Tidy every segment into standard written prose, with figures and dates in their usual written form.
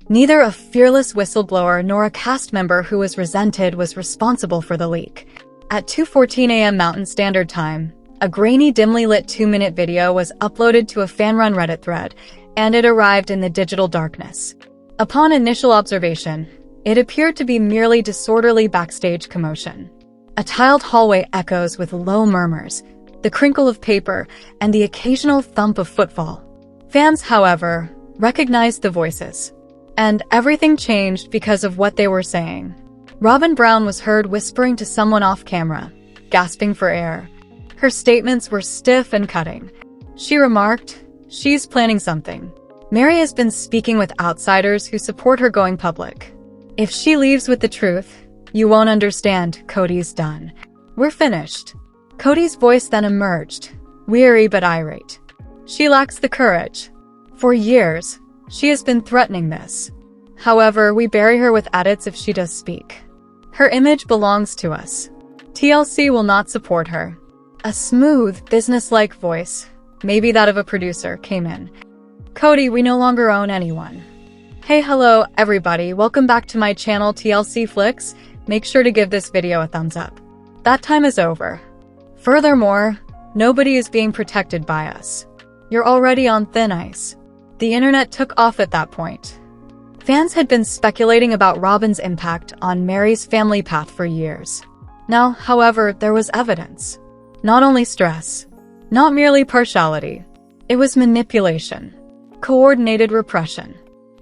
Neither a fearless whistleblower nor a cast member who was resented was responsible for the leak. At 2:14 a.m. Mountain Standard Time, a grainy, dimly lit 2-minute video was uploaded to a fan-run Reddit thread, and it arrived in the digital darkness. Upon initial observation, it appeared to be merely disorderly backstage commotion. A tiled hallway echoes with low murmurs, the crinkle of paper, and the occasional thump of footfall. Fans, however, recognized the voices. And everything changed because of what they were saying. Robyn Brown was heard whispering to someone off camera, gasping for air. Her statements were stiff and cutting. She remarked, "She's planning something." Meri has been speaking with outsiders who support her going public. "If she leaves with the truth, you won't understand. Cody's done. We're finished." Cody's voice then emerged, weary but irate. "She lacks the courage. For years, she has been threatening this. However, we bury her with edits if she does speak. Her image belongs to us. TLC will not support her." A smooth, business-like voice, maybe that of a producer, came in. "Cody, we no longer own anyone." Hey, hello, everybody. Welcome back to my channel, TLC Flicks. Make sure to give this video a thumbs up. That time is over. Furthermore, nobody is being protected by us. You're already on thin ice. The internet took off at that point. Fans had been speculating about Robyn's impact on Meri's family path for years. Now, however, there was evidence. Not only stress, not merely partiality, it was manipulation, coordinated repression.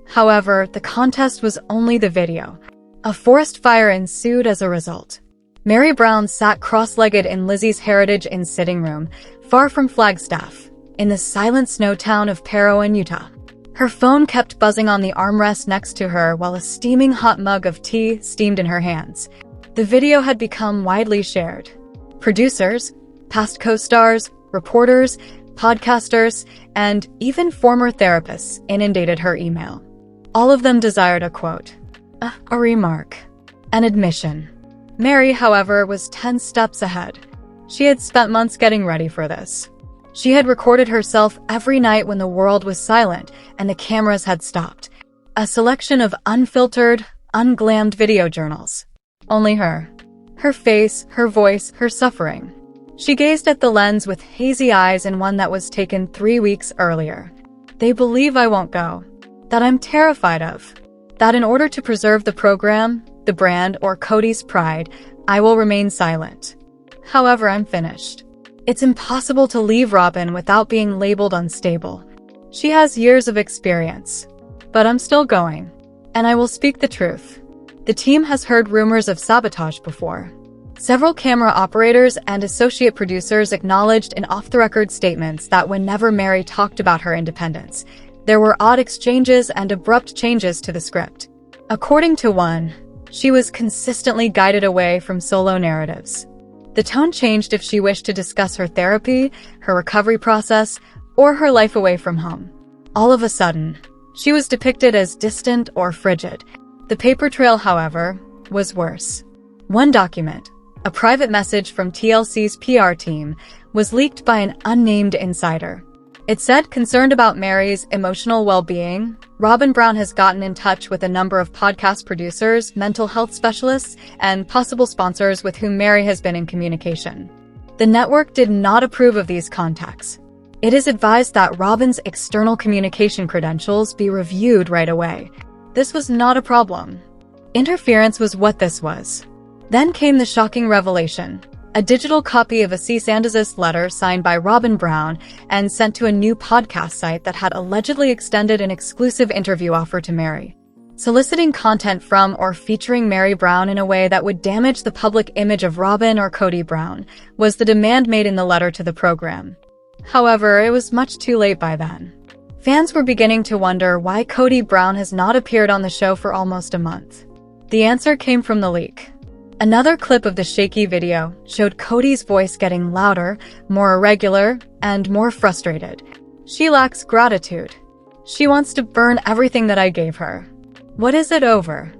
However, the contest was only the video. A forest fire ensued as a result. Meri Brown sat cross-legged in Lizzie's Heritage Inn sitting room, far from Flagstaff, in the silent snow town of Parowan, Utah. Her phone kept buzzing on the armrest next to her while a steaming hot mug of tea steamed in her hands. The video had become widely shared. Producers, past co-stars, reporters, podcasters, and even former therapists inundated her email. All of them desired a quote, a remark, an admission. Meri, however, was 10 steps ahead. She had spent months getting ready for this. She had recorded herself every night when the world was silent and the cameras had stopped. A selection of unfiltered, unglammed video journals. Only her. Her face, her voice, her suffering. She gazed at the lens with hazy eyes in one that was taken 3 weeks earlier. "They believe I won't go. That I'm terrified of. That in order to preserve the program, the brand, or Cody's pride, I will remain silent. However, I'm finished. It's impossible to leave Robyn without being labeled unstable. She has years of experience. But I'm still going. And I will speak the truth. The team has heard rumors of sabotage before." Several camera operators and associate producers acknowledged in off-the-record statements that whenever Meri talked about her independence, there were odd exchanges and abrupt changes to the script. According to one, she was consistently guided away from solo narratives. The tone changed if she wished to discuss her therapy, her recovery process, or her life away from home. All of a sudden, she was depicted as distant or frigid. The paper trail, however, was worse. One document, a private message from TLC's PR team, was leaked by an unnamed insider. It said, concerned about Meri's emotional well-being, Robyn Brown has gotten in touch with a number of podcast producers, mental health specialists, and possible sponsors with whom Meri has been in communication. The network did not approve of these contacts. It is advised that Robyn's external communication credentials be reviewed right away. This was not a problem. Interference was what this was. Then came the shocking revelation. A digital copy of a cease and desist letter signed by Robyn Brown and sent to a new podcast site that had allegedly extended an exclusive interview offer to Meri, soliciting content from or featuring Meri Brown in a way that would damage the public image of Robyn or Cody Brown, was the demand made in the letter to the program. However, it was much too late by then. Fans were beginning to wonder why Cody Brown has not appeared on the show for almost a month. The answer came from the leak. Another clip of the shaky video showed Cody's voice getting louder, more irregular, and more frustrated. "She lacks gratitude. She wants to burn everything that I gave her." What is it over?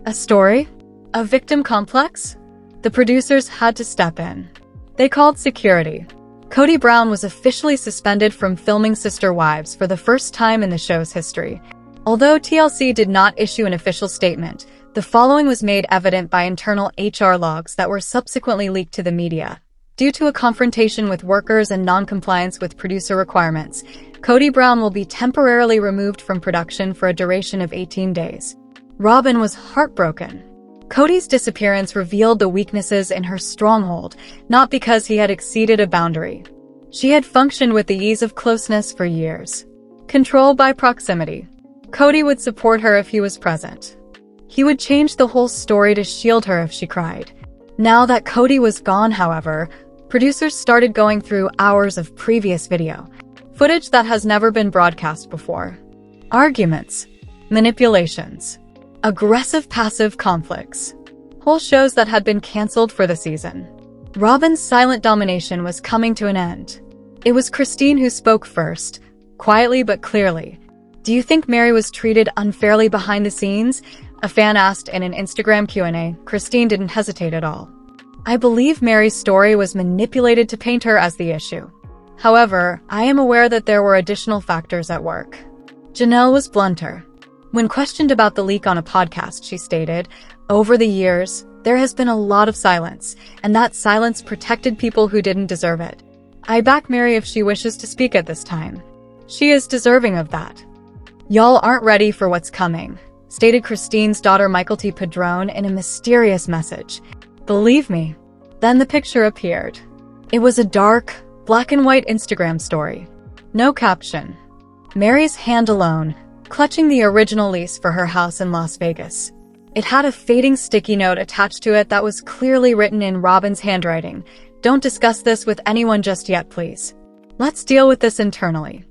A story? A victim complex? The producers had to step in. They called security. Cody Brown was officially suspended from filming Sister Wives for the first time in the show's history. Although TLC did not issue an official statement, the following was made evident by internal HR logs that were subsequently leaked to the media. Due to a confrontation with workers and non-compliance with producer requirements, Kody Brown will be temporarily removed from production for a duration of 18 days. Robyn was heartbroken. Kody's disappearance revealed the weaknesses in her stronghold, not because he had exceeded a boundary. She had functioned with the ease of closeness for years. Control by proximity. Kody would support her if he was present. He would change the whole story to shield her if she cried. Now that Kody was gone, however, producers started going through hours of previous video, footage that has never been broadcast before. Arguments, manipulations, aggressive passive conflicts, whole shows that had been cancelled for the season. Robyn's silent domination was coming to an end. It was Christine who spoke first, quietly but clearly. "Do you think Meri was treated unfairly behind the scenes?" a fan asked in an Instagram Q&A. Christine didn't hesitate at all. "I believe Meri's story was manipulated to paint her as the issue. However, I am aware that there were additional factors at work." Janelle was blunter. When questioned about the leak on a podcast, she stated, "Over the years, there has been a lot of silence, and that silence protected people who didn't deserve it. I back Meri if she wishes to speak at this time. She is deserving of that. Y'all aren't ready for what's coming," stated Christine's daughter Michael T. Padron in a mysterious message. "Believe me." Then the picture appeared. It was a dark, black and white Instagram story. No caption. Meri's hand alone, clutching the original lease for her house in Las Vegas. It had a fading sticky note attached to it that was clearly written in Robyn's handwriting. "Don't discuss this with anyone just yet, please. Let's deal with this internally."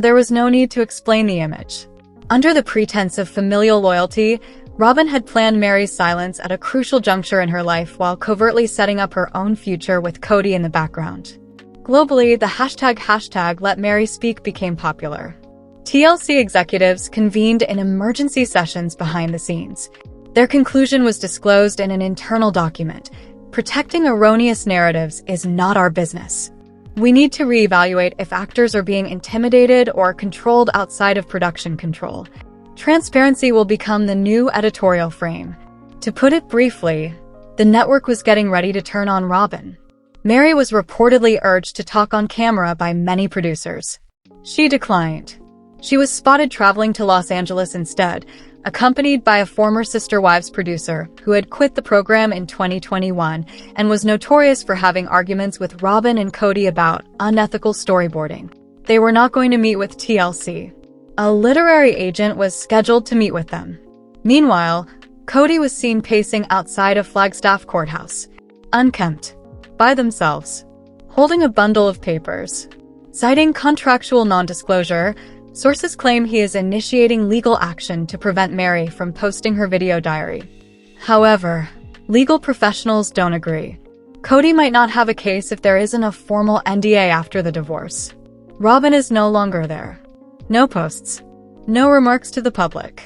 There was no need to explain the image. Under the pretense of familial loyalty, Robyn had planned Meri's silence at a crucial juncture in her life while covertly setting up her own future with Kody in the background. Globally, the hashtag Let Meri Speak became popular. TLC executives convened in emergency sessions behind the scenes. Their conclusion was disclosed in an internal document. "Protecting erroneous narratives is not our business. We need to reevaluate if actors are being intimidated or controlled outside of production control. Transparency will become the new editorial frame." To put it briefly, the network was getting ready to turn on Robyn. Meri was reportedly urged to talk on camera by many producers. She declined. She was spotted traveling to Los Angeles instead, accompanied by a former Sister Wives producer who had quit the program in 2021 and was notorious for having arguments with Robyn and Kody about unethical storyboarding. They were not going to meet with TLC. A literary agent was scheduled to meet with them. Meanwhile, Kody was seen pacing outside of Flagstaff Courthouse, unkempt, by themselves, holding a bundle of papers. Citing contractual non-disclosure, sources claim he is initiating legal action to prevent Meri from posting her video diary. However, legal professionals don't agree. Kody might not have a case if there isn't a formal NDA after the divorce. Robyn is no longer there. No posts. No remarks to the public.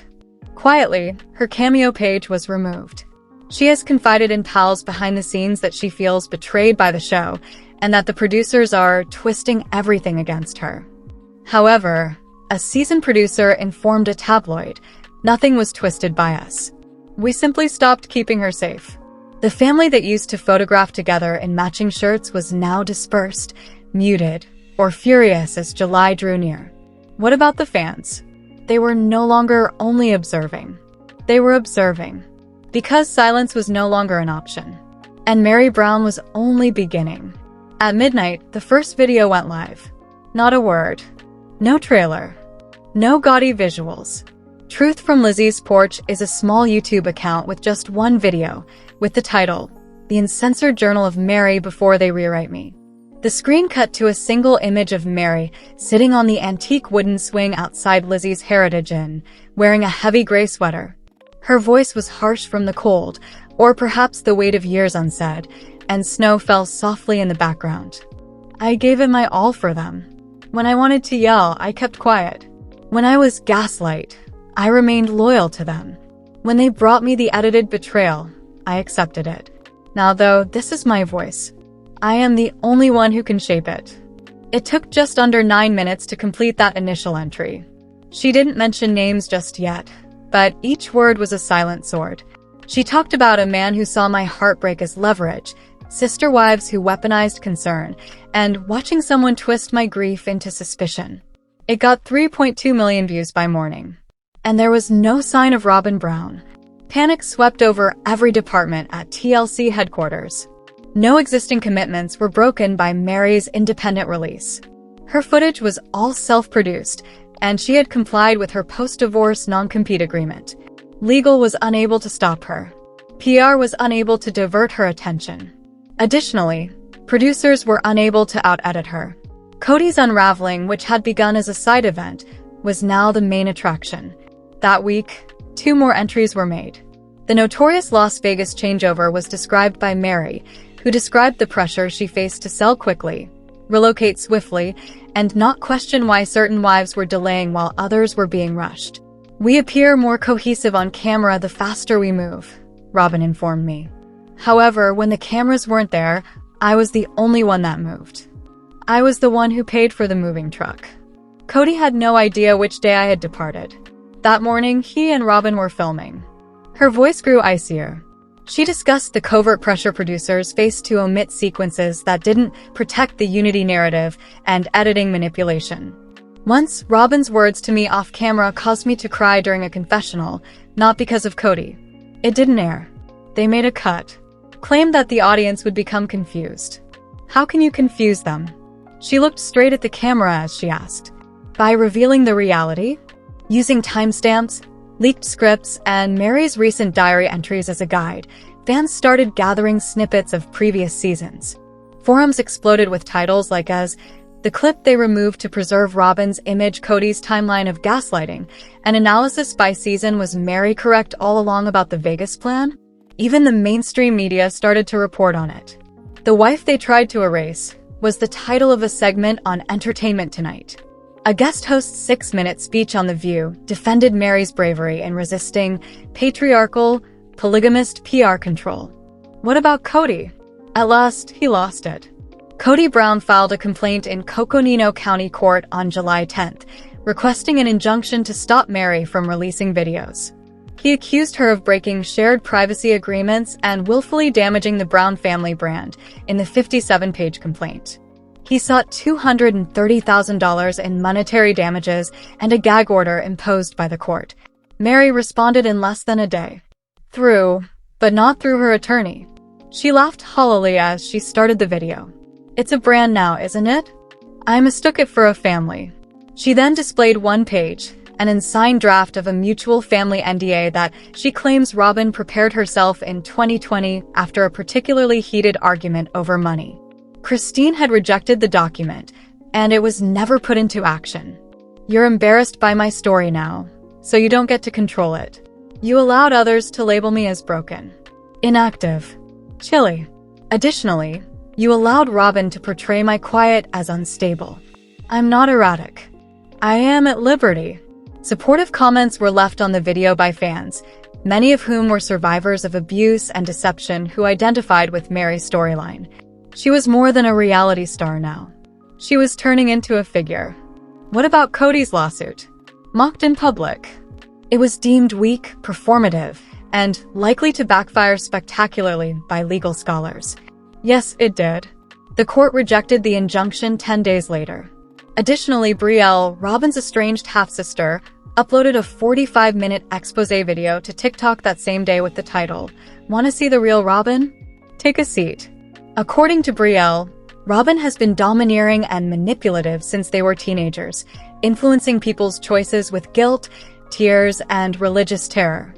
Quietly, her Cameo page was removed. She has confided in pals behind the scenes that she feels betrayed by the show and that the producers are twisting everything against her. However, a seasoned producer informed a tabloid, "Nothing was twisted by us. We simply stopped keeping her safe." The family that used to photograph together in matching shirts was now dispersed, muted, or furious as July drew near. What about the fans? They were no longer only observing. They were observing. Because silence was no longer an option. And Meri Brown was only beginning. At midnight, the first video went live. Not a word. No trailer. No gaudy visuals. Truth from Lizzie's Porch is a small YouTube account with just one video, with the title, "The Uncensored Journal of Meri Before They Rewrite Me." The screen cut to a single image of Meri sitting on the antique wooden swing outside Lizzie's Heritage Inn, wearing a heavy gray sweater. Her voice was harsh from the cold, or perhaps the weight of years unsaid, and snow fell softly in the background. "I gave it my all for them. When I wanted to yell, I kept quiet. When I was gaslight, I remained loyal to them. When they brought me the edited betrayal, I accepted it. Now though, this is my voice. I am the only one who can shape it." It took just under 9 minutes to complete that initial entry. She didn't mention names just yet, but each word was a silent sword. She talked about a man who saw my heartbreak as leverage, sister wives who weaponized concern, and watching someone twist my grief into suspicion. It got 3.2 million views by morning. And there was no sign of Robyn Brown. Panic swept over every department at TLC headquarters. No existing commitments were broken by Meri's independent release. Her footage was all self-produced, and she had complied with her post-divorce non-compete agreement. Legal was unable to stop her. PR was unable to divert her attention. Additionally, producers were unable to out-edit her. Kody's unraveling, which had begun as a side event, was now the main attraction. That week, 2 more entries were made. The notorious Las Vegas changeover was described by Meri, who described the pressure she faced to sell quickly, relocate swiftly, and not question why certain wives were delaying while others were being rushed. "We appear more cohesive on camera the faster we move," Robyn informed me. However, when the cameras weren't there, I was the only one that moved. I was the one who paid for the moving truck. Kody had no idea which day I had departed. That morning, he and Robyn were filming. Her voice grew icier. She discussed the covert pressure producers faced to omit sequences that didn't protect the unity narrative and editing manipulation. Once, Robyn's words to me off-camera caused me to cry during a confessional, not because of Kody. It didn't air. They made a cut. Claimed that the audience would become confused. How can you confuse them? She looked straight at the camera as she asked. By revealing the reality? Using timestamps, leaked scripts, and Meri's recent diary entries as a guide, fans started gathering snippets of previous seasons. Forums exploded with titles like as "The clip they removed to preserve Robyn's image, Kody's timeline of gaslighting," an analysis by season "Was Meri correct all along about the Vegas plan?" Even the mainstream media started to report on it. "The Wife They Tried to Erase" was the title of a segment on Entertainment Tonight. A guest host's 6-minute speech on The View defended Meri's bravery in resisting patriarchal, polygamist PR control. What about Kody? At last, he lost it. Kody Brown filed a complaint in Coconino County Court on July 10th, requesting an injunction to stop Meri from releasing videos. He accused her of breaking shared privacy agreements and willfully damaging the Brown family brand in the 57-page complaint. He sought $230,000 in monetary damages and a gag order imposed by the court. Meri responded in less than a day. But not through her attorney. She laughed hollowly as she started the video. "It's a brand now, isn't it? I mistook it for a family." She then displayed one page, an unsigned draft of a mutual family NDA that she claims Robyn prepared herself in 2020 after a particularly heated argument over money. Christine had rejected the document, and it was never put into action. "You're embarrassed by my story now, so you don't get to control it. You allowed others to label me as broken, inactive, chilly. Additionally, you allowed Robyn to portray my quiet as unstable. I'm not erratic. I am at liberty." Supportive comments were left on the video by fans, many of whom were survivors of abuse and deception who identified with Meri's storyline. She was more than a reality star now. She was turning into a figure. What about Kody's lawsuit? Mocked in public. It was deemed weak, performative, and likely to backfire spectacularly by legal scholars. Yes, it did. The court rejected the injunction 10 days later. Additionally, Brielle, Robyn's estranged half-sister, uploaded a 45-minute expose video to TikTok that same day with the title, "Wanna see the real Robyn? Take a seat." According to Brielle, Robyn has been domineering and manipulative since they were teenagers, influencing people's choices with guilt, tears, and religious terror.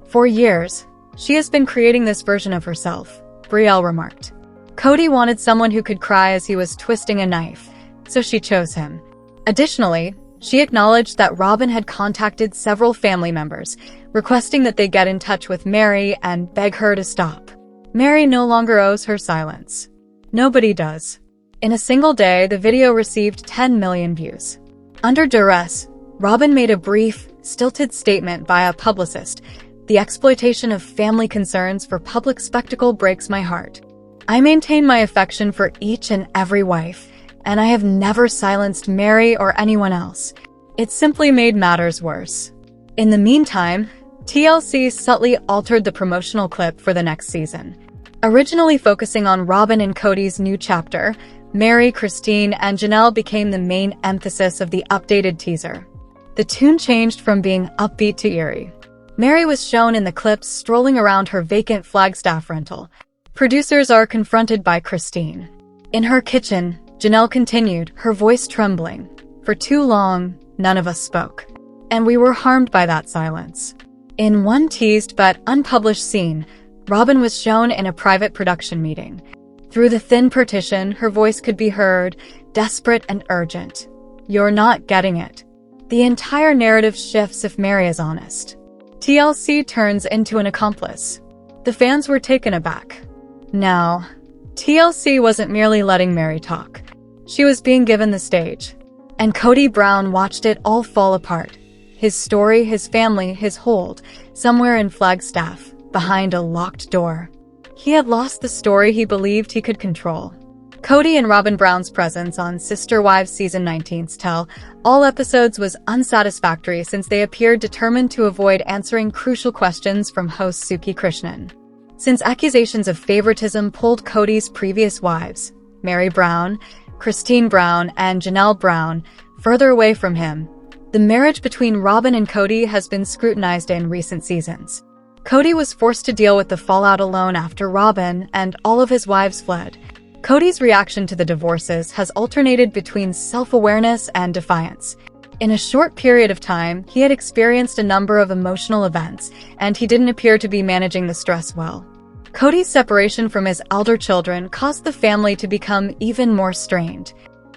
For years, she has been creating this version of herself, Brielle remarked. Kody wanted someone who could cry as he was twisting a knife, so she chose him. Additionally, she acknowledged that Robyn had contacted several family members, requesting that they get in touch with Meri and beg her to stop. Meri no longer owes her silence. Nobody does. In a single day, the video received 10 million views. Under duress, Robyn made a brief, stilted statement by a publicist. "The exploitation of family concerns for public spectacle breaks my heart. I maintain my affection for each and every wife, and I have never silenced Meri or anyone else. It simply made matters worse. In the meantime, TLC subtly altered the promotional clip for the next season. Originally focusing on Robyn and Kody's new chapter, Meri, Christine, and Janelle became the main emphasis of the updated teaser. The tune changed from being upbeat to eerie. Meri was shown in the clips strolling around her vacant Flagstaff rental. Producers are confronted by Christine. In her kitchen, Janelle continued, her voice trembling. For too long, none of us spoke. And we were harmed by that silence. In one teased but unpublished scene, Robyn was shown in a private production meeting. Through the thin partition, her voice could be heard, desperate and urgent. You're not getting it. The entire narrative shifts if Meri is honest. TLC turns into an accomplice. The fans were taken aback. Now, TLC wasn't merely letting Meri talk. She was being given the stage. And Kody Brown watched it all fall apart. His story, his family, his hold, somewhere in Flagstaff, behind a locked door. He had lost the story he believed he could control. Kody and Robyn Brown's presence on Sister Wives Season 19's Tell All episodes was unsatisfactory since they appeared determined to avoid answering crucial questions from host Suki Krishnan. Since accusations of favoritism pulled Kody's previous wives, Meri Brown, Christine Brown, and Janelle Brown, further away from him, the marriage between Robyn and Kody has been scrutinized in recent seasons. Kody was forced to deal with the fallout alone after Robyn and all of his wives fled. Kody's reaction to the divorces has alternated between self-awareness and defiance. In a short period of time, he had experienced a number of emotional events, and he didn't appear to be managing the stress well. Kody's separation from his elder children caused the family to become even more strained.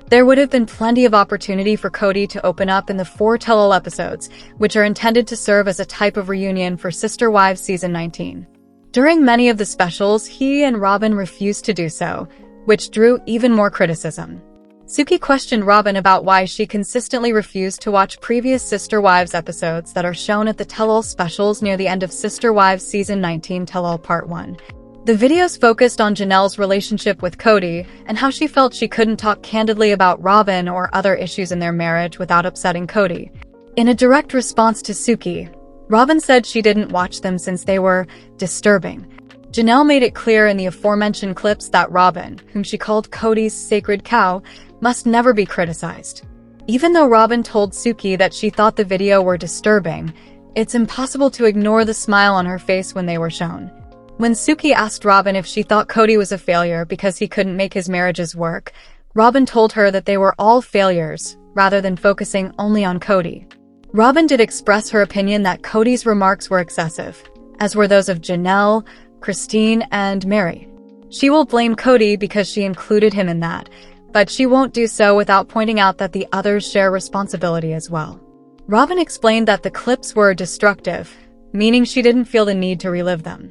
There would have been plenty of opportunity for Kody to open up in the 4 tell-all episodes, which are intended to serve as a type of reunion for Sister Wives Season 19. During many of the specials, he and Robyn refused to do so, which drew even more criticism. Suki questioned Robyn about why she consistently refused to watch previous Sister Wives episodes that are shown at the tell-all specials near the end of Sister Wives Season 19 Tell-All Part 1. The videos focused on Janelle's relationship with Kody and how she felt she couldn't talk candidly about Robyn or other issues in their marriage without upsetting Kody. In a direct response to Suki, Robyn said she didn't watch them since they were disturbing. Janelle made it clear in the aforementioned clips that Robyn, whom she called Kody's sacred cow, must never be criticized. Even though Robyn told Suki that she thought the video were disturbing, it's impossible to ignore the smile on her face when they were shown. When Suki asked Robyn if she thought Kody was a failure because he couldn't make his marriages work, Robyn told her that they were all failures, rather than focusing only on Kody. Robyn did express her opinion that Kody's remarks were excessive, as were those of Janelle, Christine, and Meri. She will blame Kody because she included him in that, but she won't do so without pointing out that the others share responsibility as well. Robyn explained that the clips were destructive, meaning she didn't feel the need to relive them.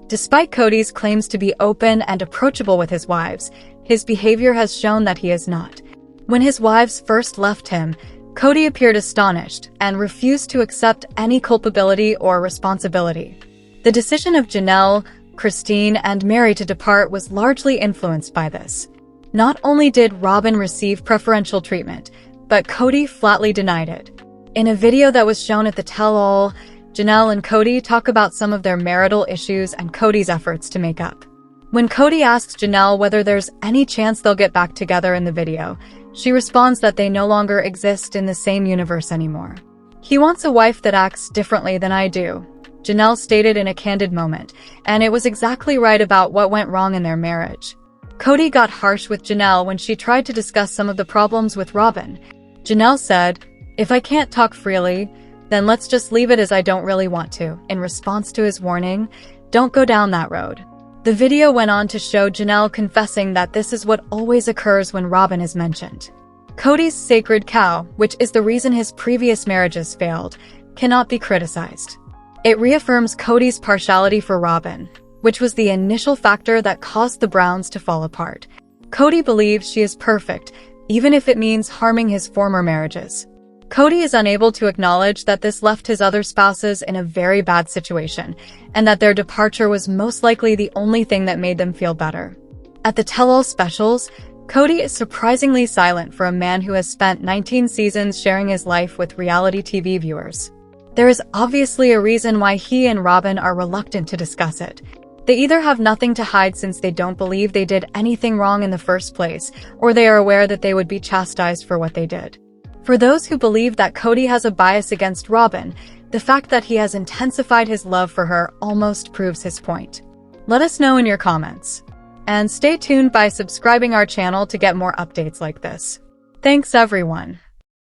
Despite Kody's claims to be open and approachable with his wives, his behavior has shown that he is not. When his wives first left him, Kody appeared astonished and refused to accept any culpability or responsibility. The decision of Janelle, Christine, and Meri to depart was largely influenced by this. Not only did Robyn receive preferential treatment, but Kody flatly denied it. In a video that was shown at the tell-all, Janelle and Kody talk about some of their marital issues and Kody's efforts to make up. When Kody asks Janelle whether there's any chance they'll get back together in the video, she responds that they no longer exist in the same universe anymore. He wants a wife that acts differently than I do, Janelle stated in a candid moment, and it was exactly right about what went wrong in their marriage. Kody got harsh with Janelle when she tried to discuss some of the problems with Robyn. Janelle said, "If I can't talk freely, then let's just leave it as I don't really want to." In response to his warning, "Don't go down that road." The video went on to show Janelle confessing that this is what always occurs when Robyn is mentioned. Kody's sacred cow, which is the reason his previous marriages failed, cannot be criticized. It reaffirms Kody's partiality for Robyn, which was the initial factor that caused the Browns to fall apart. Kody believes she is perfect, even if it means harming his former marriages. Kody is unable to acknowledge that this left his other spouses in a very bad situation, and that their departure was most likely the only thing that made them feel better. At the tell-all specials, Cody is surprisingly silent for a man who has spent 19 seasons sharing his life with reality TV viewers. There is obviously a reason why he and Robyn are reluctant to discuss it. They either have nothing to hide since they don't believe they did anything wrong in the first place, or they are aware that they would be chastised for what they did. For those who believe that Cody has a bias against Robyn, the fact that he has intensified his love for her almost proves his point. Let us know in your comments. And stay tuned by subscribing our channel to get more updates like this. Thanks everyone.